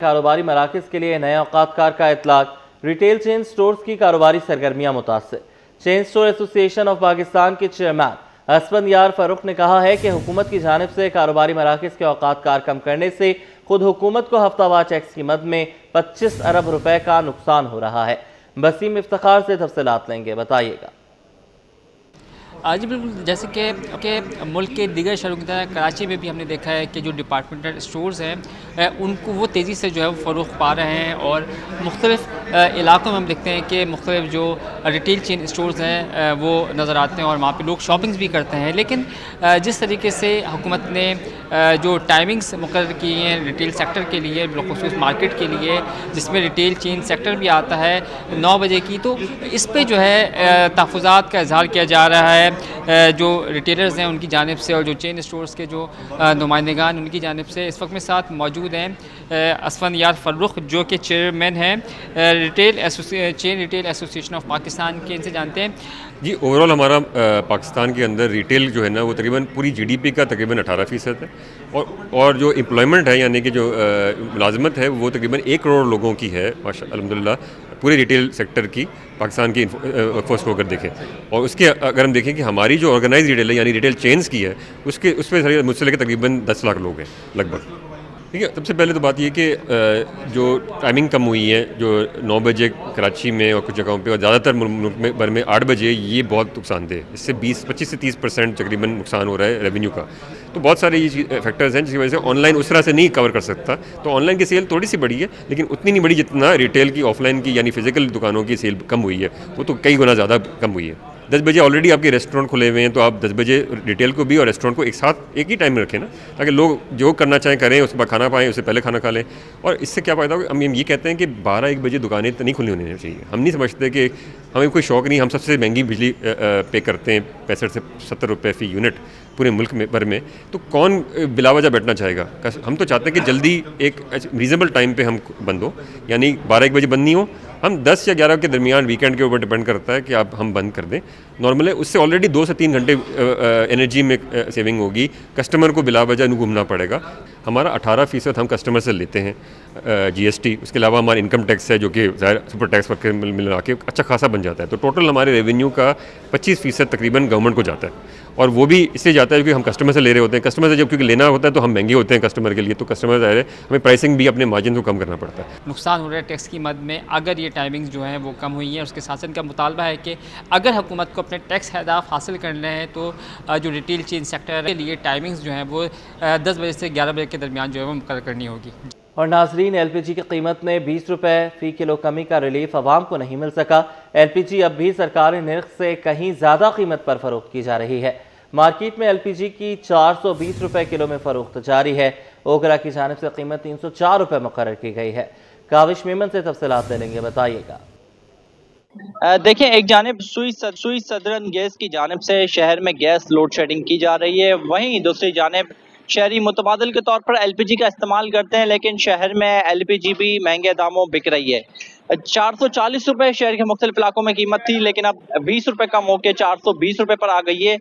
کاروباری مراکز کے لیے نئے اوقات کار کا اطلاق، ریٹیل چین سٹورز کی کاروباری سرگرمیاں متاثر۔ چین سٹور ایسوسی ایشن آف پاکستان کے چیئرمین اسفند یار فاروق نے کہا ہے کہ حکومت کی جانب سے کاروباری مراکز کے اوقات کار کم کرنے سے خود حکومت کو ہفتہ وار ٹیکس کی مد میں 25 ارب روپے کا نقصان ہو رہا ہے۔ بسیم افتخار سے تفصیلات لیں گے، بتائیے گا۔ جی بالکل، جیسے کہ ملک کے دیگر شہروں کی طرح کراچی میں بھی ہم نے دیکھا ہے کہ جو ڈپارٹمنٹل سٹورز ہیں ان کو وہ تیزی سے جو ہے فروغ پا رہے ہیں، اور مختلف علاقوں میں ہم دیکھتے ہیں کہ مختلف جو ریٹیل چین سٹورز ہیں وہ نظر آتے ہیں اور وہاں پہ لوگ شاپنگز بھی کرتے ہیں۔ لیکن جس طریقے سے حکومت نے جو ٹائمنگز مقرر کی ہیں ریٹیل سیکٹر کے لیے، بالخصوص مارکیٹ کے لیے جس میں ریٹیل چین سیکٹر بھی آتا ہے 9 بجے کی، تو اس پہ جو ہے تحفظات کا اظہار کیا جا رہا ہے جو ریٹیلرز ہیں ان کی جانب سے، اور جو چین سٹورز کے جو نمائندگان ان کی جانب سے۔ اس وقت میں ساتھ موجود ہیں اسفند یار فاروق جو کہ چیئرمین ہیں چین ریٹیل ایسوسی ایشن آف پاکستان کے، ان سے جانتے ہیں۔ جی اوورال ہمارا پاکستان کے اندر ریٹیل جو ہے نا وہ تقریباً پوری جی ڈی پی کا تقریباً 18% ہے، اور جو امپلائمنٹ ہے یعنی کہ جو ملازمت ہے وہ تقریباً 1 کروڑ لوگوں کی ہے الحمدللہ پورے ریٹیل سیکٹر کی پاکستان کی فورس کو اگر دیکھیں، اور اس کے اگر ہم دیکھیں کہ ہماری جو آرگنائز ریٹیل ہے یعنی ریٹیل چینز کی ہے اس پہ مجھ سے لے کے تقریباً 10 لاکھ لوگ ہیں لگ بھگ۔ ٹھیک ہے، سب سے پہلے تو بات یہ کہ جو ٹائمنگ کم ہوئی ہے، جو 9 بجے کراچی میں اور کچھ جگہوں پہ، اور زیادہ تر ملک میں بھر میں 8 بجے، یہ بہت نقصان دہ ہے۔ اس سے 25 سے 30% تقریباً نقصان ہو رہا ہے ریونیو کا۔ تو بہت سارے یہ فیکٹرز ہیں جس کی وجہ سے آن لائن اس طرح سے نہیں کور کر سکتا، تو آن لائن کی سیل تھوڑی سی بڑھی ہے لیکن اتنی نہیں بڑھی جتنا ریٹیل کی آف لائن کی یعنی فزیکل دکانوں کی سیل کم ہوئی ہے، وہ تو کئی گنا زیادہ کم ہوئی ہے۔ 10 بجے آلریڈی آپ کے ریسٹورینٹ کھلے ہوئے ہیں، تو آپ 10 بجے ریٹیل کو بھی اور ریسٹورینٹ کو ایک ہی ٹائم میں رکھیں نا، تاکہ لوگ جو کرنا چاہیں کریں، اس کے بعد کھانا پائیں، اس سے پہلے کھانا کھا لیں۔ اور اس سے کیا فائدہ ہوگا؟ ہم یہ کہتے ہیں کہ 12-1 بجے دکانیں نہیں کھلنی ہونی چاہیے۔ ہم نہیں سمجھتے کہ ہمیں کوئی شوق نہیں، ہم سب سے مہنگی بجلی پے کرتے ہیں 65 سے 70 روپے فی یونٹ پورے ملک میں بھر میں، تو کون بلا وجہ بیٹھنا چاہے گا؟ ہم تو چاہتے ہیں کہ جلدی ایک ریزنیبل ٹائم پہ ہم بند ہو، یعنی 12-1 بجے بند نہیں ہو، ہم 10 یا 11 کے درمیان ویکینڈ کے اوپر ڈپینڈ کرتا ہے کہ آپ ہم بند کر دیں نارمل ہے۔ اس سے آلریڈی 2 سے 3 گھنٹے انرجی میں سیونگ ہوگی، کسٹمر کو بلا وجہ نہیں گھومنا پڑے گا۔ ہمارا 18% ہم کسٹمر سے لیتے ہیں جی ایس ٹی، اس کے علاوہ ہمارا انکم ٹیکس ہے جو کہ ظاہر سپر ٹیکس وغیرہ ملا کے اچھا خاصا بن جاتا ہے، تو ٹوٹل ہمارے ریونیو کا 25% تقریباً گورنمنٹ کو جاتا ہے، اور وہ بھی اس سے جاتا ہے کیونکہ ہم کسٹمر سے لے رہے ہوتے ہیں۔ کسٹمر سے جب کیونکہ لینا ہوتا ہے تو ہم مہنگے ہوتے ہیں کسٹمر کے لیے، تو کسٹمر ظاہر ہے ہمیں پرائسنگ بھی اپنے مارجن کو کم کرنا پڑتا ہے۔ نقصان ہو رہا ہے ٹیکس کی مد میں، اگر یہ ٹائمنگز جو ہیں وہ کم ہوئی ہیں۔ اس کے ساتھ کا مطالبہ ہے کہ اگر حکومت کو اپنے ٹیکس اہداف حاصل کرنے ہیں تو جو ریٹیل چین سیکٹر کے لیے ٹائمنگز جو ہیں وہ 10 بجے سے 11 بجے کے درمیان جو ہے وہ مقرر کرنی ہوگی۔ اور ناظرین، ایل پی جی کی قیمت میں 20 روپے فی کلو کمی کا ریلیف عوام کو نہیں مل سکا۔ ایل پی جی اب بھی سرکاری نرخ سے کہیں زیادہ قیمت پر فروخت کی جا رہی ہے۔ مارکیٹ میں ایل پی جی کی 420 روپے کلو میں فروخت جاری ہے۔ اوگرا کی جانب سے قیمت 304 روپے مقرر کی گئی ہے۔ کاوش میمن سے تفصیلات لے لیں گے، بتائیے گا۔ دیکھیں، ایک جانب سوئی سدرن گیس کی جانب سے شہر میں گیس لوڈ شیڈنگ کی جا رہی ہے، وہیں دوسری جانب شہری متبادل کے طور پر ایل پی جی کا استعمال کرتے ہیں، لیکن شہر میں ایل پی جی بھی مہنگے داموں بک رہی ہے۔ 440 روپے شہر کے مختلف علاقوں میں قیمت تھی، لیکن اب 20 روپے کم ہو کے 420 روپے پر آ گئی ہے۔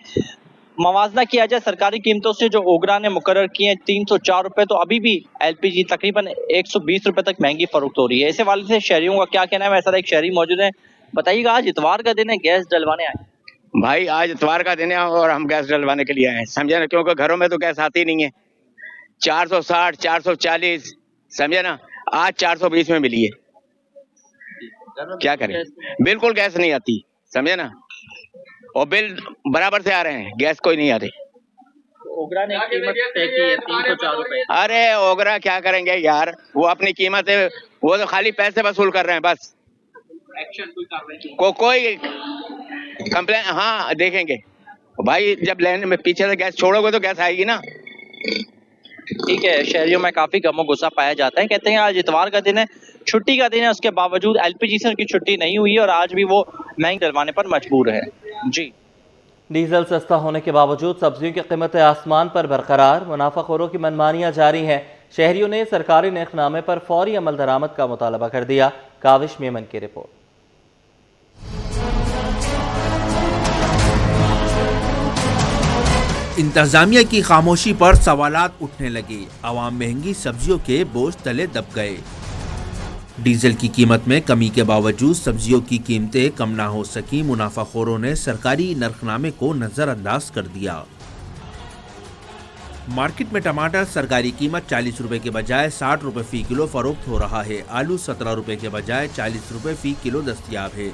موازنہ کیا جائے سرکاری قیمتوں سے جو اوگرا نے مقرر کی ہیں 304 روپے، تو ابھی بھی ایل پی جی تقریباً 120 روپے تک مہنگی فروخت ہو رہی ہے۔ اس حوالے سے شہریوں کا کیا کہنا ہے؟ میرے ساتھ ایک شہری موجود ہیں، بتائیے گا، آج اتوار کا دن ہے، گیس ڈلوانے آئے؟ بھائی آج اتوار کا دن ہے اور ہم گیس ڈلوانے کے لیے آئے ہیں، سمجھے نا، کیونکہ گھروں میں تو گیس آتی نہیں ہے۔ 460 440 سمجھے نا، آج 420 میں ملی ہے، کیا کریں؟ بالکل گیس نہیں آتی، سمجھے نا، اور بل برابر سے آ رہے ہیں، گیس کوئی نہیں آ رہی۔ اوگرا نے قیمت طے کی ہے 304 روپے۔ ارے اوگرا کیا کریں گے یار، وہ اپنی قیمت ہے، وہ تو خالی پیسے وصول کر رہے ہیں بس۔ کوئی کمپلین ہاں دیکھیں گے بھائی، جب لین میں پیچھے سے گیس چھوڑو گے تو گیس آئے گی نا۔ ٹھیک ہے، شہریوں میں کافی غم و غصہ پایا جاتا ہے، کہتے ہیں آج اتوار کا دن ہے، چھٹی کا دن ہے، اس کے باوجود ایل پی جی سے ان کی چھٹی نہیں ہوئی ہے اور آج بھی وہ مہنگی ڈلوانے پر مجبور ہے۔ جی، ڈیزل سستا ہونے کے باوجود سبزیوں کی قیمتیں آسمان پر برقرار، منافع خوروں کی منمانیاں جاری ہیں۔ شہریوں نے سرکاری نرخ نامے پر فوری عمل درآمد کا مطالبہ کر دیا۔ کاوش میمن کی رپورٹ۔ इंतजामिया की खामोशी पर सवालात उठने लगे। आवाम महंगी सब्जियों के बोझ तले दब गए। डीजल की कीमत में कमी के बावजूद सब्जियों की कीमतें कम ना हो सकी। मुनाफाखोरों ने सरकारी नरखनामे को नजरअंदाज कर दिया। मार्केट में टमाटर सरकारी कीमत 40 रुपए के बजाय 60 रुपए फी किलो फरोख्त हो रहा है। आलू 17 रुपए के बजाय 40 रुपए फी किलो दस्तयाब है।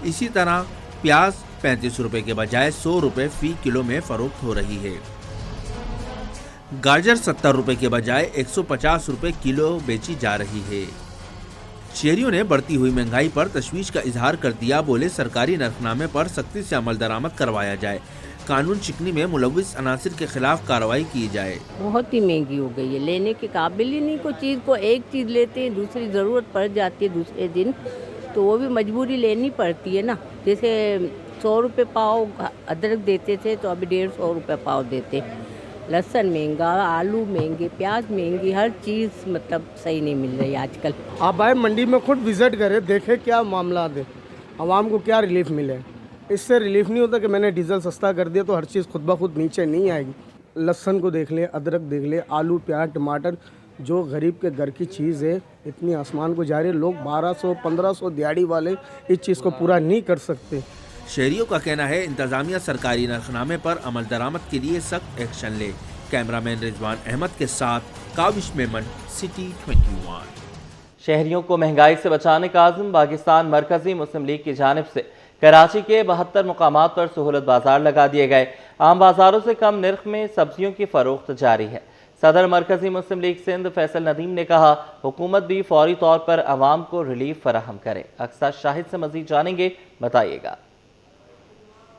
इसी तरह प्याज 35 रुपए के बजाय 100 रुपए फी किलो में फरोख्त हो रही है। गाजर 70 रुपए के बजाय 150 रुपए किलो बेची जा रही है। शहरियों ने बढ़ती हुई महंगाई पर तशवीश का इजहार कर दिया। बोले सरकारी नरखनामे पर सख्ती से अमल दरामद करवाया जाए। कानून शिकनी में मुलविस अनासिर के खिलाफ कार्रवाई की जाए। बहुत ही महंगी हो गई है, लेने के काबिल ही नहीं। कोई चीज़ को एक चीज़ लेते हैं, दूसरी ज़रूरत पड़ जाती है दूसरे दिन, तो वो भी मजबूरी लेनी पड़ती है ना। जैसे 100 रुपये पाव अदरक देते थे तो अभी 150 रुपये पाव देते। लहसुन महंगा, आलू महंगे, प्याज महंगी, हर चीज़ मतलब सही नहीं मिल रही आजकल। आप आए मंडी में खुद विज़िट करें, देखें क्या मामला है, आवाम को क्या रिलीफ मिले। इससे रिलीफ नहीं होता कि मैंने डीजल सस्ता कर दिया तो हर चीज़ खुद ब खुद नीचे नहीं आएगी। लहसुन को देख लें, अदरक देख लें, आलू, प्याज, टमाटर, जो गरीब के घर की चीज़ है इतनी आसमान को जा रही है। लोग 1200-1500 दिहाड़ी वाले इस चीज़ को पूरा नहीं कर सकते। शहरियों का कहना है इंतजामिया सरकारी नरखनामे पर अमल दरामद के लिए सख्त एक्शन ले। कैमरामैन रिजवान अहमद के साथ काविश मेमन, सिटी 21। शहरियों को महंगाई से बचाने का आज़म। पाकिस्तान मरकजी मुस्लिम लीग की जानिब से कराची के 72 मुकामात पर सहूलत बाजार लगा दिए गए। आम बाजारों से कम नर्ख में सब्जियों की फरोख्त जारी है। सदर मरकजी मुस्लिम लीग सिंध फैसल नदीम ने कहा, हुकूमत भी फौरी तौर पर अवाम को रिलीफ फराहम करे। अक्सर शाहिद से मजीद जानेंगे, बताइएगा।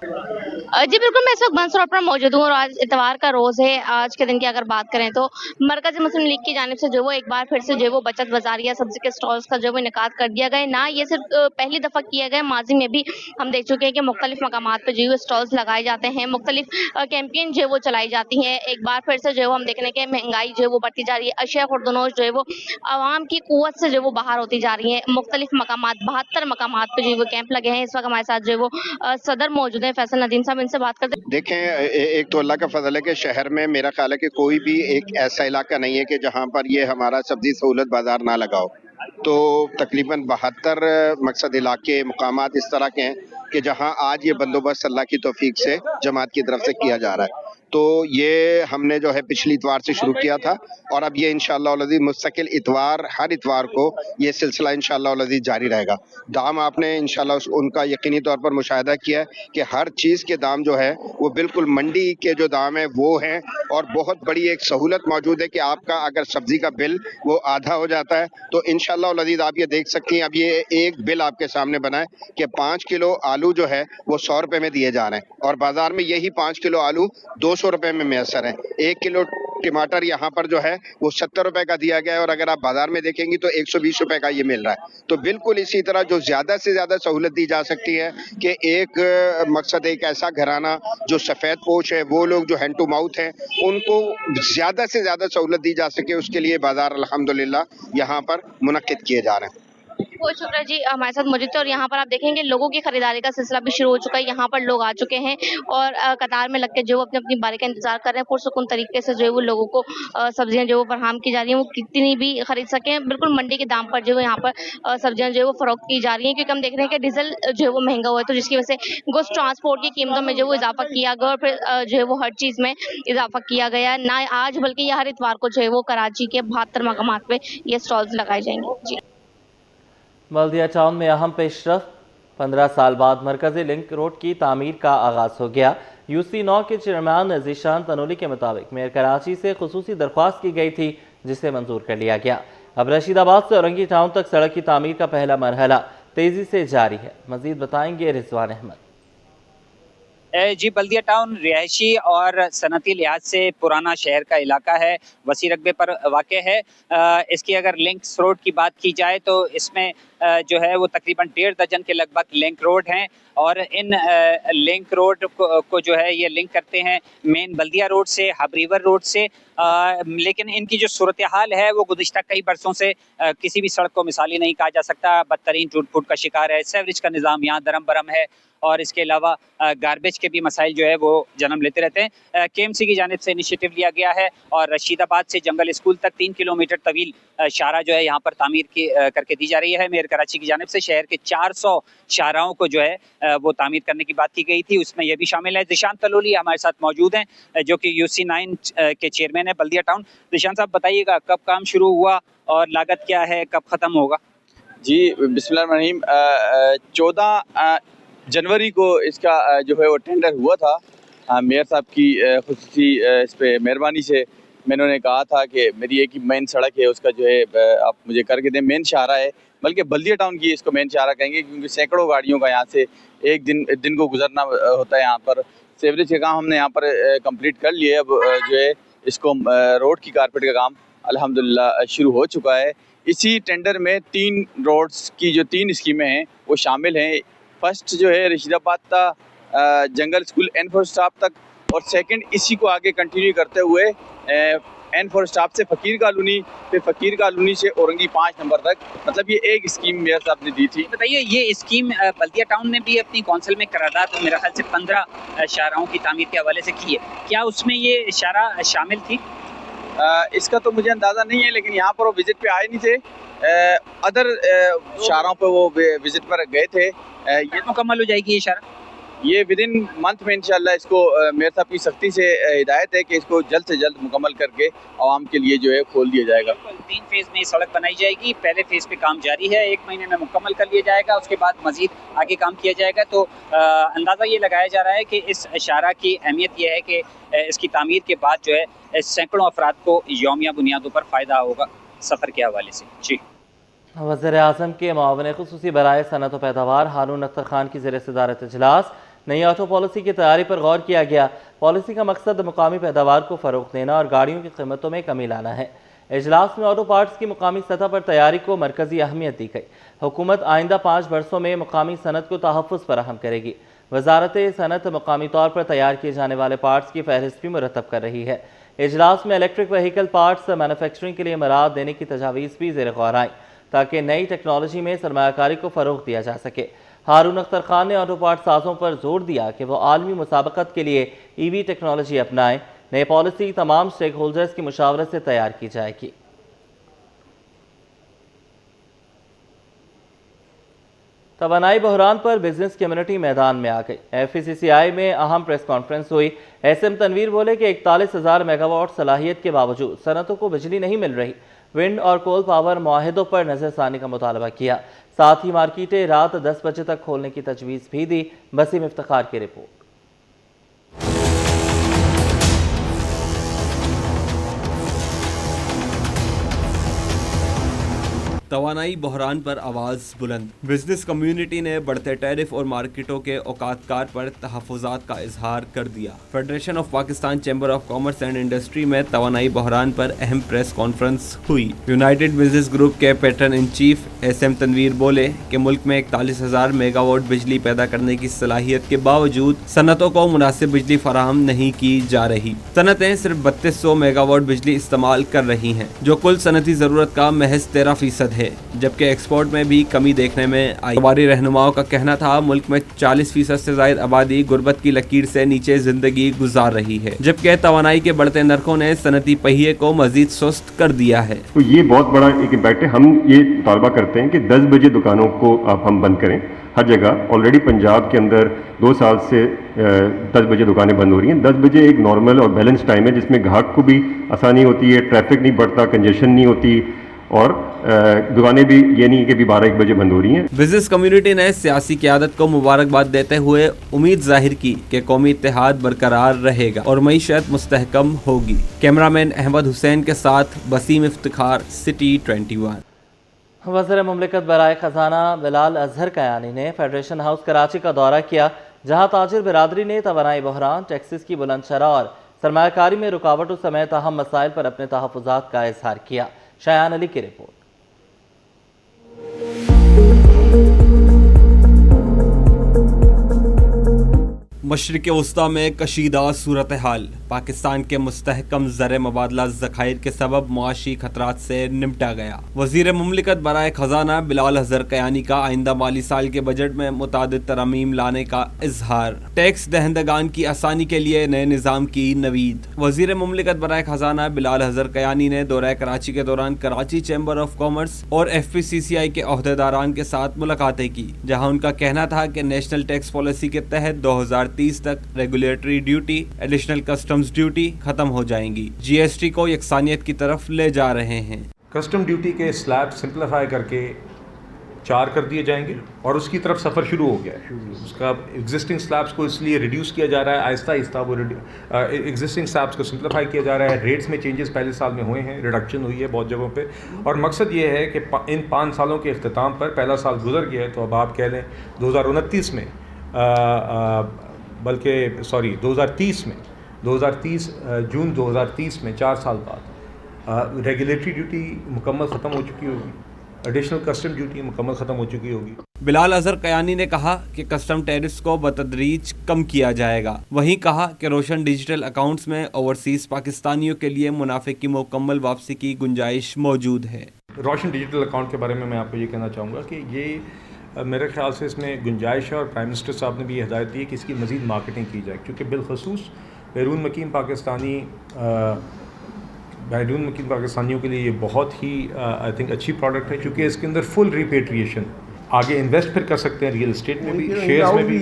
जी बिल्कुल, मैं इस वक्त बंस रोड पर मौजूद हूँ और आज इतवार का रोज़ है। आज के दिन की अगर बात करें तो मरकज़ी मुस्लिम लीग की जानिब से जो वो एक बार फिर से जो वो बचत बाजार या सब्जी के स्टॉल्स का जो वो इनेकाद कर दिया गया। ना ये सिर्फ पहली दफ़ा किया गया, माजी में भी हम देख चुके हैं कि मुख्तलिफ मकामात पर जो वो स्टॉल्स लगाए जाते हैं, मुख्तलिफ कैंपेन जो वो चलाई जाती हैं। एक बार फिर से जो हम देख रहे हैं कि महंगाई जो वो बढ़ती जा रही है। अशिया खुर्दनोश जो है वो आवाम की कुव्वत से जो वो बाहर होती जा रही है। मुख्तलिफ मकामात 72 मकामात पर जो वो कैंप लगे हैं। इस वक्त हमारे साथ जो वो सदर मौजूद है फैसल नदीम साहब, इनसे बात करते। देखें, एक तो अल्लाह का फजल है कि शहर में मेरा ख्याल है कि कोई भी एक ऐसा इलाका नहीं है कि जहाँ पर ये हमारा सब्जी सहूलत बाजार ना लगा हो। तो तकरीबन 72 मकसद इलाके मुकामात इस तरह के हैं कि जहाँ आज ये बंदोबस्त अल्लाह की तौफीक से जमात की तरफ से किया जा रहा है। तो ये हमने जो है पिछली इतवार से शुरू किया था और अब ये इंशाअल्लाह अज़ीज़ मुस्तकिल इतवार, हर इतवार को ये सिलसिला इंशाअल्लाह अज़ीज़ जारी रहेगा। दाम आपने इंशाअल्लाह उनका यकीनी तौर पर मुशाहिदा किया है कि हर चीज़ के दाम जो है वो बिल्कुल मंडी के जो दाम है वो हैं। और बहुत बड़ी एक सहूलत मौजूद है कि आपका अगर सब्जी का बिल वो आधा हो जाता है तो इंशाअल्लाह अज़ीज़ आप ये देख सकती हैं। अब ये एक बिल आपके सामने बना है कि 5 किलो आलू जो है वो 100 रुपये में दिए जा रहे हैं और बाजार में यही 5 किलो आलू 200 रुपए में मैसर है। 1 किलो टमाटर यहाँ पर जो है वो 70 रुपए का दिया गया है और अगर आप बाजार में देखेंगे तो 120 रुपए का ये मिल रहा है। तो बिल्कुल इसी तरह जो ज्यादा से ज्यादा सहूलत दी जा सकती है कि एक मकसद एक ऐसा घराना जो सफेद पोश है, वो लोग जो हैंड टू माउथ हैं, उनको ज्यादा से ज्यादा सहूलत दी जा सके, उसके लिए बाजार अल्हम्दुलिल्लाह यहाँ पर मुनक्किद किए जा रहे हैं। बहुत शुक्रिया जी, हमारे साथ मौजूद थे। और यहाँ पर आप देखेंगे लोगों की खरीदारी का सिलसिला भी शुरू हो चुका है। यहाँ पर लोग आ चुके हैं और कतार में लग के जो अपनी अपनी बारी का इंतजार कर रहे हैं। पुरसुकून तरीके से जो है वो लोगों को सब्जियां जो वो फराहम की जा रही हैं, वो कितनी भी खरीद सकें। बिल्कुल मंडी के दाम पर जो है यहाँ पर सब्जियां जो है वो फरोख्त की जा रही हैं, क्योंकि हम देख रहे हैं कि डीजल जो है वो महंगा हुआ है, तो जिसकी वजह से गुड्स ट्रांसपोर्ट की कीमतों में जो वो इजाफा किया गया और फिर जो है वो हर चीज़ में इजाफा किया गया। ना आज बल्कि हर इतवार को जो है वो कराची के 72 मकामात पे ये स्टॉल्स लगाए जाएंगे। जी, बल्दिया टाउन में अहम पेशरफ। 15 साल बाद मरकजी लिंक रोड की तामीर का आगाज हो गया। UC9 के चेयरमैन ज़ीशान तनोली के मुताबिक मेयर कराची से खुसूसी दरख्वास्त की गई थी, जिसे मंजूर कर लिया गया। अब रशीदाबाद से औरंगी टाउन तक सड़क की तामीर का पहला मरहला तेजी से जारी है। मजीद बताएंगे रिजवान अहमद। जी, बल्दिया टाउन रिहायशी और सनती लिहाज से पुराना शहर का इलाका है, वसी रकबे पर वाक़ है। इसकी अगर लिंक्स रोड की बात की जाए तो इसमें जो है वो तकरीबन 1.5 दर्जन के लगभग लिंक रोड हैं और इन लिंक रोड को जो है ये लिंक करते हैं मेन बल्दिया रोड से, हब रिवर रोड से। लेकिन इनकी जो सूरत हाल है वो गुज़िश्ता कई बरसों से किसी भी सड़क को मिसाली नहीं कहा जा सकता, बदतरीन टूट फूट का शिकार है। सेवरेज का निज़ाम यहाँ दरम बरम है और इसके अलावा गार्बेज के भी मसाइल जो है वो जन्म लेते रहते हैं। KMC की जानिब से इनिशिएटिव लिया गया है और रशीदाबाद से जंगल स्कूल तक 3 किलोमीटर तवील शाहरा जो है यहाँ पर तामीर करके दी जा रही है। मेयर कराची की जानिब से शहर के 400 शाहराओं को जो है वो तामीर करने की बात की गई थी, उसमें यह भी शामिल है। दिशांत तलोली हमारे साथ मौजूद हैं जो कि UC9 के चेयरमैन है बल्दिया टाउन। दिशांत साहब बताइएगा कब काम शुरू हुआ और लागत क्या है, कब ख़त्म होगा? जी बिस्मिल्लाहिर्रहमानिर्रहीम, 14 जनवरी को इसका जो है वो टेंडर हुआ था। मेयर साहब की खुसूसी इस पे मेहरबानी से मैंने उन्हें कहा था कि मेरी एक ही मेन सड़क है उसका जो है आप मुझे करके दें। मेन शाहरा है, बल्कि बल्दिया टाउन की इसको मेन शाहरा कहेंगे क्योंकि सैकड़ों गाड़ियों का यहाँ से एक दिन को गुजरना होता है। यहाँ पर सीवरेज का काम हमने यहाँ पर कंप्लीट कर लिया है। अब जो है इसको रोड की कारपेट का काम अल्हम्दुलिल्लाह शुरू हो चुका है। इसी टेंडर में 3 रोड्स की जो 3 स्कीमें हैं वो शामिल हैं। फर्स्ट जो है रशीदाबाद का जंगल स्कूल N4 स्टाफ तक और सेकंड इसी को आगे कंटिन्यू करते हुए N4 स्टाफ से फ़कीर कॉलोनी, फिर फ़कीर कॉलोनी से औरंगी 5 नंबर तक। मतलब ये एक स्कीम मेयर साहब ने दी थी। बताइए ये स्कीम बल्दिया टाउन ने भी अपनी कौंसिल में करारदाद मेरे ख्याल से 15 शाहराओं की तामीर के हवाले से की है, क्या उसमें ये शाहरा शामिल थी? इसका तो मुझे अंदाज़ा नहीं है, लेकिन यहाँ पर वो विज़िट पे आए नहीं थे। अदर शाहराओं पे वो विज़िट पर गए थे। ये मुकम्मल हो जाएगी ये शाहरा? ये विद इन मंथ में इंशाल्लाह इसको मेयर साहब की सख्ती से हिदायत है कि इसको जल्द से जल्द मुकम्मल करके आवाम के लिए जो है खोल दिया जाएगा। 3 फेज़ में सड़क बनाई जाएगी। पहले फेज़ पे काम जारी है, 1 महीने में मुकम्मल कर लिया जाएगा, उसके बाद मज़ीद आगे काम किया जाएगा। तो अंदाज़ा ये लगाया जा रहा है कि इस शाहरा की अहमियत ये है कि इसकी तामीर के बाद जो है सैकड़ों अफराद को यौमिया बुनियादों पर फ़ायदा होगा सफ़र के हवाले से। जी, वज़ीर-ए-आज़म के मुआविन ख़ुसूसी बराए सनअत व पैदावार हारून अख्तर खान की ज़ेर सदारत इजलास नई ऑटो पॉलिसी की तैयारी पर गौर किया गया। पॉलिसी का मकसद मुकामी पैदावार को फ़रोग़ देना और गाड़ियों की कीमतों में कमी लाना है। इजलास में ऑटो पार्ट्स की मुकामी सतह पर तैयारी को मरकज़ी अहमियत दी गई। हुकूमत आइंदा 5 बरसों में मुकामी सनत को तहफ़्फ़ुज़ फराहम करेगी। वजारत सनत मुकामी तौर पर तैयार किए जाने वाले पार्ट्स की फहरिस्त भी मुरतब कर रही है। इजलास में इलेक्ट्रिक व्हीकल पार्ट्स मैनुफैक्चरिंग के लिए मराद देने की तजावीज़ भी ज़ेर गौर आई ताकि नई टेक्नोलॉजी में सरमायाकारी को फ़रोग़ दिया जा सके। हारून अख्तर खान ने ऑटो पार्ट साज़ों पर जोर दिया कि वो आलमी मुसाबकत के लिए EV टेक्नोलॉजी अपनाएं। नई पॉलिसी तमाम स्टेक होल्डर्स की मुशावरत से तैयार की जाएगी। तवानाई बहरान पर बिजनेस कम्युनिटी मैदान में आ गई। FECCI में अहम प्रेस कॉन्फ्रेंस हुई। SM तनवीर बोले कि 41,000 मेगावाट सलाहियत के बावजूद सनतों को बिजली नहीं मिल रही। विंड और कोल पावर मुआहिदों पर नजरसानी का मुतालबा किया। साथ ही मार्केटें रात 10 बजे तक खोलने की तजवीज़ भी दी। बसीम इफ्तिखार की रिपोर्ट। तवानाई बहरान पर आवाज़ बुलंद। बिजनेस कम्युनिटी ने बढ़ते टैरिफ और मार्केटों के औकातकार पर तहफ़्फ़ुज़ात का इजहार कर दिया। Federation of Pakistan chamber of commerce and industry में तवानाई बहरान पर अहम प्रेस कॉन्फ्रेंस हुई। यूनाइटेड बिजनेस ग्रुप के patron in chief SM Tanveer बोले कि मुल्क में 41,000 मेगावाट बिजली पैदा करने की सलाहियत के बावजूद सनतों को मुनासिब बिजली फराहम नहीं की जा रही। सनतें सिर्फ 3200 मेगावाट बिजली इस्तेमाल कर रही हैं, जो कुल सनती ज़रूरत का महज 13% है, जबकि एक्सपोर्ट में भी कमी देखने में आई। कारोबारी रहनुमाओं का कहना था मुल्क में 40% से ज्यादा आबादी गुर्बत की लकीर से नीचे जिंदगी गुजार रही है, जबकि तवानाई के बढ़ते नरखों ने सनती पहिए को मजीद सुस्त कर दिया है। तो ये बहुत बड़ा एक इम्पैक्ट है। हम ये मुतालबा करते हैं कि 10 बजे दुकानों को अब हम बंद करें हर जगह। ऑलरेडी पंजाब के अंदर 2 साल से 10 बजे दुकानें बंद हो रही हैं। 10 बजे एक नॉर्मल और बैलेंस टाइम है जिसमें ग्राहक को भी आसानी होती है, ट्रैफिक नहीं बढ़ता, कंजेशन नहीं होती और दुकानें भी ये नहीं कि 12-1 बजे बंद हो रही हैं। बिजनेस कम्युनिटी ने सियासी क़यादत को मुबारकबाद देते हुए उम्मीद जाहिर की कि कौमी इत्तेहाद बरकरार रहेगा और मईशत मुस्तहकम होगी। कैमरामैन अहमद हुसैन के साथ बसीम इफ्तिखार, सिटी 21। वज़ीर मुमलिकत बराए ख़जाना बिलाल अजहर कयानी ने फेडरेशन हाउस कराची का दौरा किया, जहाँ ताजिर बिरादरी ने तवानाई बहरान, टैक्सेस की बुलंद शरह और सरमायाकारी में रुकावटों समेत अहम मसाइल पर अपने तहफ़्फ़ुज़ात का इजहार किया। शायान अली की रिपोर्ट। मशरिक़ वस्ता में कशीदा सूरत हाल, पाकिस्तान के मुस्तहकम ज़र मुबादला ज़खायर के सबब मुआशी खतरात से निपटा गया। वज़ीर मुमलिकत बराए ख़जाना बिलाल हज़र कयानी का आइंदा माली साल के बजट में मुतादिद तरमीम लाने का इजहार। टैक्स दहंदगान की आसानी के लिए नए निज़ाम की नवीद। वज़ीर मुमलिकत बराए ख़जाना बिलाल हज़र कयानी ने दौरा कराची के दौरान कराची चैम्बर ऑफ कॉमर्स और FPCCI के अहदेदारान के साथ मुलाकातें की, जहाँ उनका कहना था कि नेशनल टैक्स पॉलिसी के तहत 2030 तक regulatory duty, additional customs duty खत्म हो जाएंगी। GST को यकसानियत की तरफ ले जा रहे हैं। कस्टम ड्यूटी के स्लैब सिंप्लीफाई करके 4 कर दिए जाएंगे और उसकी तरफ सफ़र शुरू हो गया है। उसका एग्जिस्टिंग स्लैब्स को इसलिए रिड्यूस किया जा रहा है, आहिस्ता आहिस्ता वो एग्जिस्टिंग स्लैब्स को सिंप्लीफाई किया जा रहा है। रेट्स में चेंजेस पहले साल में हुए हैं, रिडक्शन हुई है बहुत जगहों पे, और मकसद ये है कि इन 5 सालों के अख्ताम पर पहला साल गुजर गया है, तो अब आप कह लें 2029 में बल्कि 2030 जून 2030 में 4 साल बाद रेगुलेटरी ड्यूटी मुकम्मल ख़त्म हो चुकी होगी, एडिशनल कस्टम ड्यूटी मुकम्मल ख़त्म हो चुकी होगी। बिलाल अजहर कयानी ने कहा कि कस्टम टैरिफ्स को बतदरीज कम किया जाएगा। वहीं कहा कि रोशन डिजिटल अकाउंट्स में ओवरसीज़ पाकिस्तानियों के लिए मुनाफे की मुकम्मल वापसी की गुंजाइश मौजूद है। रोशन डिजिटल अकाउंट के बारे में मैं आपको ये कहना चाहूँगा कि ये मेरे ख्याल से इसमें गुंजाइश है, और प्राइम मिनिस्टर साहब ने भी ये हिदायत दी है कि इसकी मज़ीद मार्केटिंग की जाए, क्योंकि बिलखसूस बैरून मुकीम पाकिस्तानियों के लिए ये बहुत ही आई थिंक अच्छी प्रोडक्ट है, क्योंकि इसके अंदर फुल रिपेट्रिएशन, आगे इन्वेस्ट फिर कर सकते हैं रियल एस्टेट में भी, शेयर्स में भी,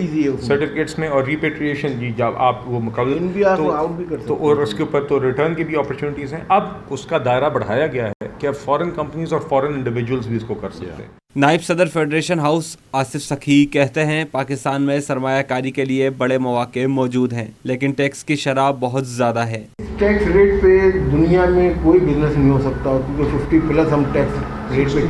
सर्टिफिकेट्स में, और रिपेट्रिएशन जी जब आप वो मुकम्मल तो और उसके ऊपर तो रिटर्न की भी अपॉर्चुनिटीज़ हैं। अब उसका दायरा बढ़ाया गया है कि अब फॉरेन कंपनीज और फॉरेन इंडिविजुअल्स भी इसको कर सकते हैं। नायब सदर फेडरेशन हाउस आसिफ सखी कहते हैं, पाकिस्तान में सरमायाकारी के लिए बड़े मौके मौजूद हैं, लेकिन टैक्स की शरह बहुत ज़्यादा है। टैक्स रेट पे दुनिया में कोई बिजनेस नहीं हो सकता, क्योंकि 50 प्लस हम टैक्स रेट पे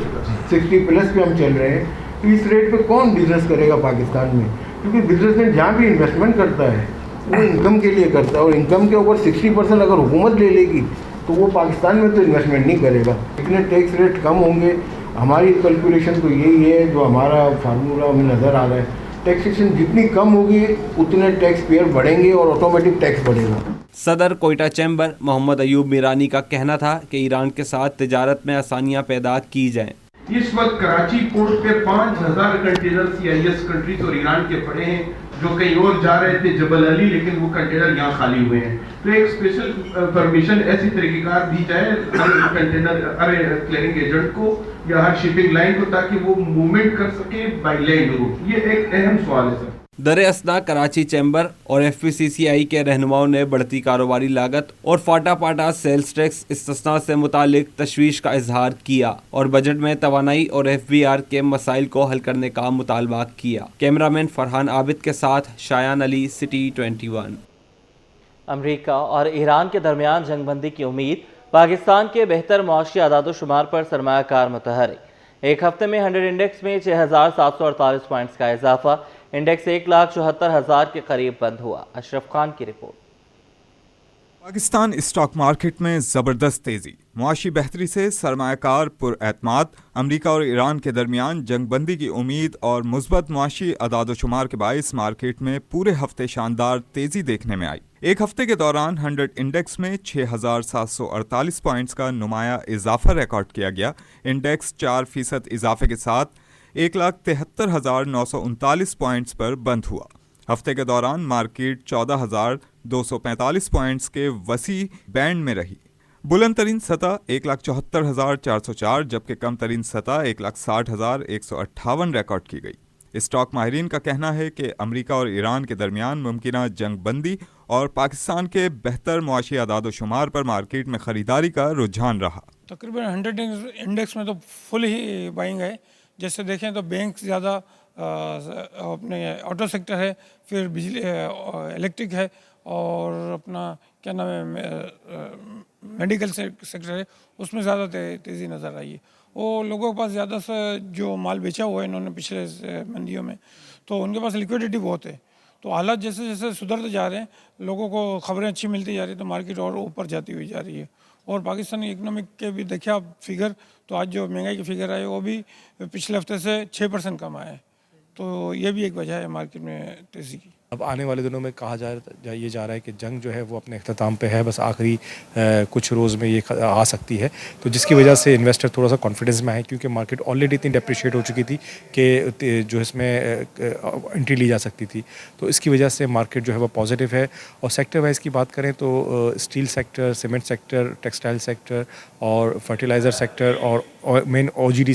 60 प्लस पे हम चल रहे हैं। तो इस रेट पे कौन बिजनेस करेगा पाकिस्तान में? क्योंकि बिजनेसमैन जहाँ भी इन्वेस्टमेंट करता है वो इनकम के लिए करता है, और इनकम के ऊपर 60% अगर हुकूमत ले लेगी तो वो पाकिस्तान में तो इन्वेस्टमेंट नहीं करेगा। इतने टैक्स रेट कम होंगे, हमारी कैलकुलेशन तो यही है, जो हमारा फार्मूला हमें नज़र आ रहा है, टैक्सेशन जितनी कम होगी उतने टैक्स पेयर बढ़ेंगे और ऑटोमेटिक टैक्स बढ़ेगा। सदर कोयटा चैम्बर मोहम्मद अयूब मीरानी का कहना था कि ईरान के साथ तिजारत में आसानियाँ पैदा की जाएँ। इस वक्त कराची पोर्ट पे 5000 कंटेनर CIS कंट्रीज और ईरान के पड़े हैं, जो कहीं और जा रहे थे जबल अली, लेकिन वो कंटेनर यहाँ खाली हुए हैं। तो एक स्पेशल परमिशन ऐसी तरीक़ेकार दी जाए हर कंटेनर क्लियरिंग एजेंट को या हर शिपिंग लाइन को, ताकि वो मूवमेंट कर सके बाई लैंड रूट। ये एक अहम सवाल है सर। दरे असना कराची चैम्बर और FPCCI के रहनुमाओं ने बढ़ती कारोबारी लागत और फाटा पाटा सेल्स टैक्स इस्तिस्ना से मुतालिक तशवीश का इजहार किया, और बजट में तवानाई और FBR के मसाइल को हल करने का मुतालबा किया। कैमरामैन फरहान आबिद के साथ शायान अली, सिटी 21। अमरीका और ईरान के दरमियान जंगबंदी की उम्मीद, पाकिस्तान के बेहतर मुआशी आदाद-ओ-शुमार पर सरमायाकार मुतहरिक। एक हफ्ते में 100 इंडेक्स में 6748 पॉइंट्स का इजाफा, इंडेक्स 1,74,000 के करीब बंद हुआ। अशरफ खान की रिपोर्ट। पाकिस्तान स्टॉक मार्केट में ज़बरदस्त तेज़ी, मुआशी बेहतरी से सरमायाकार पुरएतमाद। अमरीका और ईरान के दरमियान जंगबंदी की उम्मीद और मुस्बत मुआशी अदाद-ओ-शुमार के बाइस मार्केट में पूरे हफ्ते शानदार तेज़ी देखने में आई। एक हफ्ते के दौरान 100 इंडेक्स में 6748 पॉइंट्स का नुमाया इजाफा रिकॉर्ड किया गया। इंडेक्स 4% इजाफे के साथ 1,73,939 पॉइंट्स पर बंद हुआ। हफ्ते के दौरान मार्केट 14,245 पॉइंट्स के वसी बैंड में रही। बुलंद तरीन सतह 1,74,404 जबकि कम तरीन सतह 1,60,158 रिकॉर्ड की गई। स्टॉक माहिरीन का कहना है कि अमरीका और ईरान के दरमियान मुमकिना जंगबंदी और पाकिस्तान के बेहतर मुआशी आदाद-ओ-शुमार पर मार्केट में ख़रीदारी का रुझान रहा। तकरीबन 100 इंडेक्स में तो फुल ही बाइंग है। जैसे देखें तो बैंक ज़्यादा, अपने ऑटो सेक्टर है, फिर बिजली इलेक्ट्रिक है, और अपना क्या नाम है मेडिकल सेक्टर है, उसमें ज़्यादा तेज़ी नज़र आई है। वो लोगों के पास ज़्यादा से जो माल बेचा हुआ है इन्होंने पिछले मंदियों में, तो उनके पास लिक्विडिटी बहुत है। तो हालात जैसे जैसे सुधरते जा रहे हैं, लोगों को खबरें अच्छी मिलती जा रही है, तो मार्केट और ऊपर जाती हुई जा रही है। और पाकिस्तानी इकनॉमिक के भी देखिए आप फिगर, तो आज जो महंगाई की फिगर आए वो भी पिछले हफ्ते से 6% कम आए, तो ये भी एक वजह है मार्केट में तेज़ी की। अब आने वाले दिनों में कहा ये जा रहा है कि जंग जो है वो अपने अख्ताम पे है, बस आखिरी कुछ रोज़ में ये आ सकती है, तो जिसकी वजह से इन्वेस्टर थोड़ा सा कॉन्फिडेंस में है, क्योंकि मार्केट ऑलरेडी इतनी डेप्रिशिएट हो चुकी थी कि जो इसमें एंट्री ली जा सकती थी, तो इसकी वजह से मार्केट जो है वो पॉजिटिव है। और सेक्टर वाइज की बात करें तो steel sector, cement sector, textile sector और फर्टिलाइज़र सेक्टर और main OGD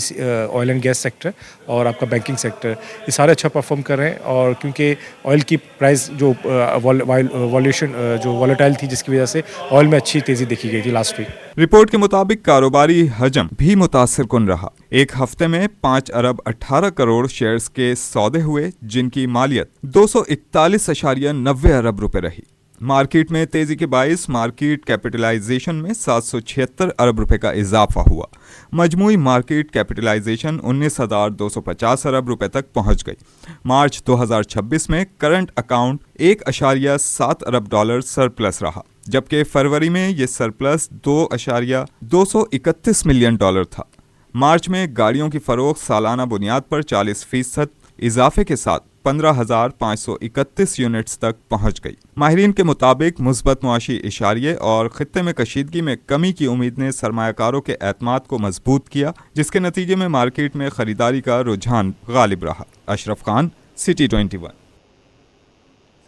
oil and gas sector और आपका बैंकिंग सेक्टर, ये सारे अच्छा परफॉर्म कर रहे हैं। और क्योंकि ऑयल की प्राइस जो वॉलेटाइल थी, जिसकी वजह से ऑयल में अच्छी तेज़ी देखी गई थी लास्ट वीक। रिपोर्ट के मुताबिक कारोबारी हजम भी मुतासिर कुन रहा। एक हफ्ते में 5 अरब 18 करोड़ शेयर्स के सौदे हुए, जिनकी मालियत 241.90 अरब रुपए रही। मार्केट में तेजी के बाइस मार्केट कैपिटलाइजेशन में 776 अरब रुपए का इजाफा हुआ। मजमूई मार्केट कैपिटलाइजेशन 19,250 अरब रुपए तक पहुंच गई। मार्च 2026 में करंट अकाउंट 1.7 अरब डॉलर सरप्लस रहा, जबकि फरवरी में ये सरप्लस 2.231 मिलियन डॉलर था। मार्च में गाड़ियों की फरोख्त सालाना बुनियाद पर 40% इजाफे के साथ 15,531 यूनिट्स तक पहुंच गई। माहिरीन के मुताबिक मुस्बत मुआशी इशारिये और खित्ते में कशीदगी में कमी की उम्मीद ने सरमायाकारों के एतमाद को मजबूत किया, जिसके नतीजे में मार्केट में खरीदारी का रुझान गालिब रहा। अशरफ खान, सिटी 21।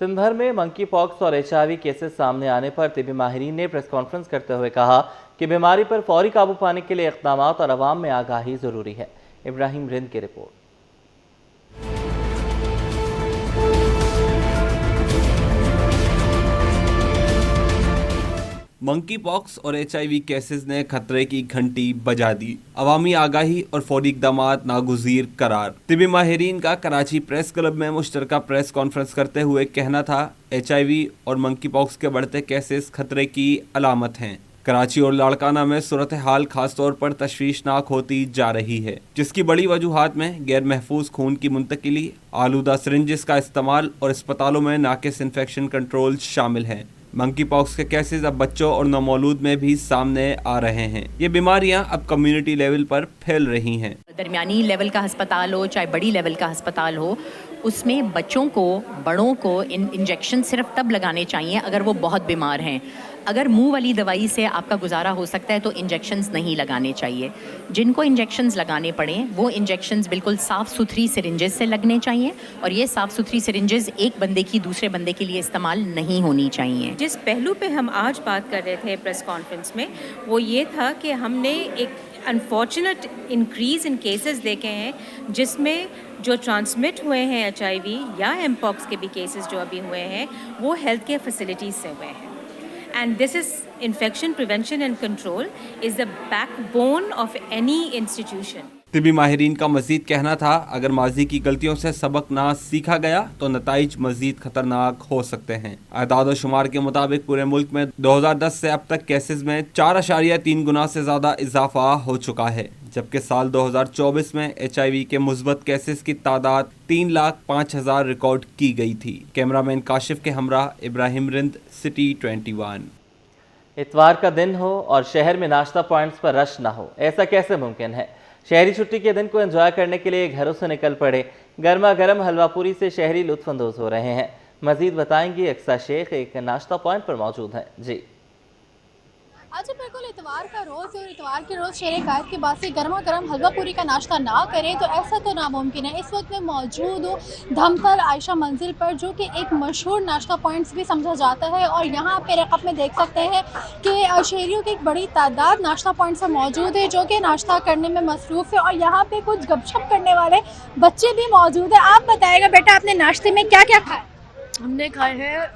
सिंध भर में मंकी पॉक्स और HIV केसेस सामने आने पर तिबी माहिरीन ने प्रेस कॉन्फ्रेंस करते हुए कहा कि बीमारी पर फौरी काबू पाने के लिए इक़दाम और अवाम में आगाही ज़रूरी है। इब्राहिम रिंद की रिपोर्ट। मंकी पॉक्स और HIV केसेस ने खतरे की घंटी बजा दी। अवामी आगाही और फौरी इक़दामात नागुज़ीर करार। तिबी माहिरीन का कराची प्रेस क्लब में मुश्तरका प्रेस कॉन्फ्रेंस करते हुए कहना था, HIV और मंकी पॉक्स के बढ़ते केसेस खतरे की अलामत हैं। कराची और लाड़काना में सूरत हाल खास तौर पर तशवीशनाक होती जा रही है, जिसकी बड़ी वजूहात में गैर महफूज खून की मुंतकिली, आलूदा सिरिंजेस का इस्तेमाल और अस्पतालों में नाकिस इन्फेक्शन कंट्रोल शामिल हैं। मंकी पॉक्स के केसेस अब बच्चों और नौमौलूद में भी सामने आ रहे हैं। ये बीमारियां अब कम्युनिटी लेवल पर फैल रही हैं। दरमियानी लेवल का अस्पताल हो चाहे बड़ी लेवल का अस्पताल हो, उसमें बच्चों को, बड़ों को इंजेक्शन सिर्फ तब लगाने चाहिए अगर वो बहुत बीमार हैं। अगर मुंह वाली दवाई से आपका गुजारा हो सकता है तो इंजेक्शंस नहीं लगाने चाहिए। जिनको इंजेक्शंस लगाने पड़ें वो इंजेक्शंस बिल्कुल साफ़ सुथरी सिरिंजेस से लगने चाहिए, और ये साफ़ सुथरी सिरिंजेस एक बंदे की दूसरे बंदे के लिए इस्तेमाल नहीं होनी चाहिए। जिस पहलू पे हम आज बात कर रहे थे प्रेस कॉन्फ्रेंस में, वो ये था कि हमने एक अनफॉर्चुनेट इंक्रीज़ इन केसेस देखे हैं, जिसमें जो ट्रांसमिट हुए हैं HIV या एमपॉक्स के भी केसेस जो अभी हुए हैं वो हेल्थ केयर फैसिलिटीज़ से हुए हैं। And this is infection prevention and control is the backbone of any institution. तिबी माहिरीन का मजीद कहना था, अगर माजी की गलतियों से सबक ना सीखा गया तो नताइज मजीद खतरनाक हो सकते हैं। अदाद शुमार के मुताबिक पूरे मुल्क में 2010 से अब तक केसेस में 4.3 गुना से ज़्यादा इजाफा हो चुका है, जबकि साल 2024 में HIV के मुस्बत केसेस की तादाद 3,05,000 रिकॉर्ड की गई थी। कैमरामैन काशिफ के हमरा इब्राहिम रिंद, सिटी 21। इतवार का दिन हो और शहर में नाश्ता पॉइंट्स पर रश ना हो, ऐसा कैसे मुमकिन है? शहरी छुट्टी के दिन को एंजॉय करने के लिए घरों से निकल पड़े। गर्मा गर्म हलवा पूरी से शहरी लुत्फानंदोज हो रहे हैं। मजीद बताएंगी अक्सा शेख, एक नाश्ता पॉइंट पर मौजूद हैं। जी, अच्छा, बिल्कुल इतवार का रोज़ और इतवार के रोज़ शहर कायद के बाद से गर्मा गर्म हलवा पूरी का नाश्ता ना करें तो ऐसा तो नामुमकिन है। इस वक्त मैं मौजूद हूँ धमतल आयशा मंजिल पर, जो कि एक मशहूर नाश्ता पॉइंट्स भी समझा जाता है, और यहाँ पे रकब में देख सकते हैं कि शहरियों की एक बड़ी तादाद नाश्ता पॉइंट्स पर मौजूद है, जो कि नाश्ता करने में मसरूफ़ है, और यहाँ पे कुछ गपशप करने वाले बच्चे भी मौजूद हैं। आप बताइएगा बेटा, आपने नाश्ते में क्या क्या खाया? हमने खाए हैं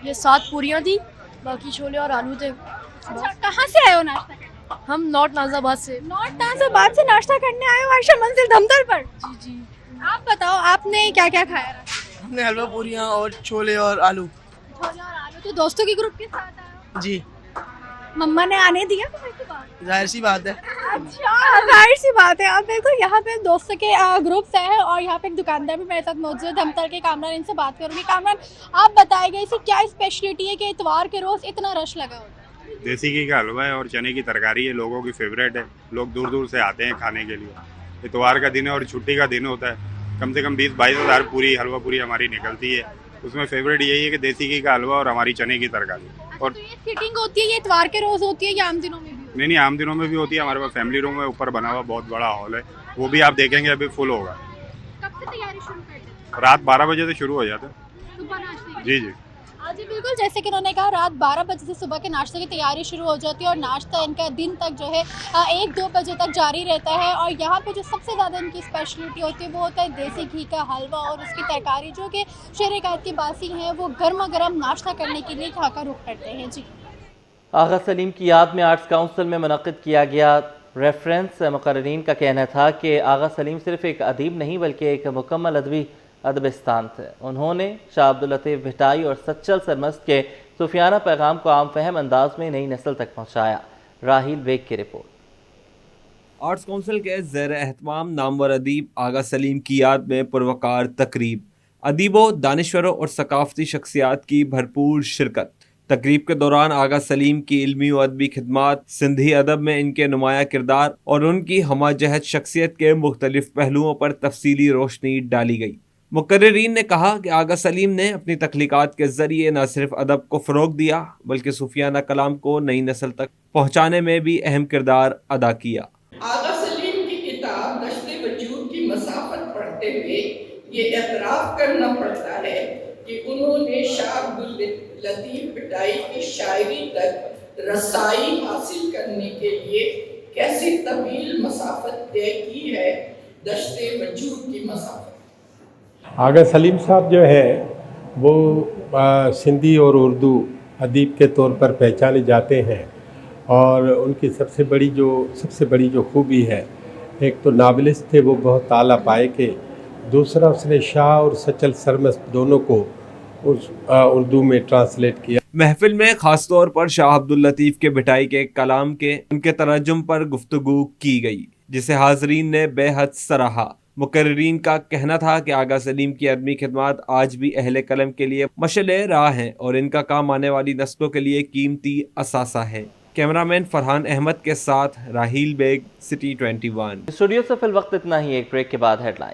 ये 7 पूरियाँ थी, बाकी छोले और आलू थे। अच्छा, कहाँ से आए हो नाश्ता? हम नॉर्थ नाज़ाबाद से। नॉर्थ नाज़ाबाद से नाश्ता करने आए हो आयशा मंजिल धमतल पर? जी जी। आप बताओ, आपने क्या क्या खाया? हमने हलवा पूरियाँ और छोले और आलू। छोले और आलू। तो दोस्तों की ग्रुप के साथ आए हो? जी। मम्मा ने आने दिया? जाहिर सी बात है। अच्छा, जाहिर सी बात है। अब देखो यहाँ पे दोस्तों के ग्रुप्स हैं, और यहाँ पे एक दुकानदार भी मेरे साथ मौजूद है धमतल के। कामरान, इनसे बात करूँगी। कामरान, आप बताइए इसे क्या स्पेशलिटी है कि इतवार के रोज़ इतना रश लगा होता है? देसी घी का हलवा है और चने की तरकारी है, लोगों की फेवरेट है। लोग दूर दूर से आते हैं खाने के लिए। इतवार का दिन है और छुट्टी का दिन होता है। कम से कम 20-22 हज़ार पूरी हलवा पूरी हमारी निकलती है। उसमें फेवरेट यही है कि देसी घी का हलवा और हमारी चने की तरकारी। और तो ये सिटिंग होती है, ये इतवार के रोज होती है या आम दिनों में भी? नहीं, आम दिनों में भी होती है। हमारे पास फैमिली रूम है, ऊपर बना हुआ बहुत बड़ा हॉल है, वो भी आप देखेंगे अभी फुल होगा। कब से तैयारी शुरू कर देते रात 12 बजे से शुरू हो जाता है। हैं सुबह नाश्ते की? जी जी। जी बिल्कुल, जैसे कि उन्होंने कहा रात 12 बजे से सुबह के नाश्ते की तैयारी शुरू हो जाती है और नाश्ता इनका दिन तक जो है 1-2 बजे तक जारी रहता है। और यहाँ पे जो सबसे ज़्यादा इनकी स्पेशलिटी होती है वो होता है देसी घी का हलवा और उसकी तरकारी, जो कि शहर कायद के बासी हैं वो गर्मा गर्म नाश्ता करने के लिए यहाँ का रुख करते हैं। जी, आगा सलीम की याद में आर्ट्स काउंसिल में मुनक़िद किया गया रेफरेंस मुक़र्रीन का कहना था कि आगा सलीम सिर्फ एक अदीब नहीं बल्कि एक मुकम्मल अदबी अदबिस्तान थे। उन्होंने शाह अब्दुल लतीफ़ भिटाई और सच्चल सरमस्त के सूफियाना पैगाम को आम फहम अंदाज में नई नस्ल तक पहुँचाया। राहिल बेग की रिपोर्ट। आर्ट्स काउंसिल के ज़ेर एहतमाम नामवर अदीब आगा सलीम की याद में पुरवकार तकरीब, अदीबों, दानिश्वरों और सकाफती शख्सियात की भरपूर शिरकत। तकरीब के दौरान आगा सलीम की इल्मी व अदबी खिदमात, सिंधी अदब में इनके नुमाया किरदार और उनकी हमाजहत शख्सियत के मुख्तलिफ पहलुओं पर तफसीली रोशनी डाली गई। मुकर्रिरीन ने कहा कि आगा सलीम ने अपनी तख्लीकात के ज़रिए न सिर्फ अदब को फ़रोग दिया बल्कि सूफियाना कलाम को नई नस्ल तक पहुँचाने में भी अहम किरदार अदा किया। आगा सलीम की किताब दश्ते वजूद की मसाफत पढ़ते हुए ये एतराफ़ करना पड़ता है कि उन्होंने शाह अब्दुल लतीफ़ भिटाई की शायरी तक रसाई हासिल करने के लिए कैसी तवील मसाफत तय की है, दश्ते वजूद की मसाफत। आगा सलीम साहब जो है वो सिंधी और उर्दू अदीब के तौर पर पहचाने जाते हैं और उनकी सबसे बड़ी जो खूबी है, एक तो नावलिस्ट थे वो बहुत आला पाए के, दूसरा उसने शाह और सचल सरमस्त दोनों को उस उर्दू में ट्रांसलेट किया। महफिल में खास तौर पर शाह अब्दुल लतीफ़ के भिटाई के कलाम के उनके तरजुम पर गुफ्तगू की गई, जिसे हाज़रीन ने बेहद सराहा। मुकर्रिरीन का कहना था कि आगा सलीम की अदबी खिदमात आज भी अहले कलम के लिए मशअले राह हैं और इनका काम आने वाली नस्लों के लिए कीमती असासा है। कैमरामैन फरहान अहमद के साथ राहील बेग, सिटी 21। स्टूडियो से फिल वक्त इतना ही। एक ब्रेक के बाद हेडलाइन।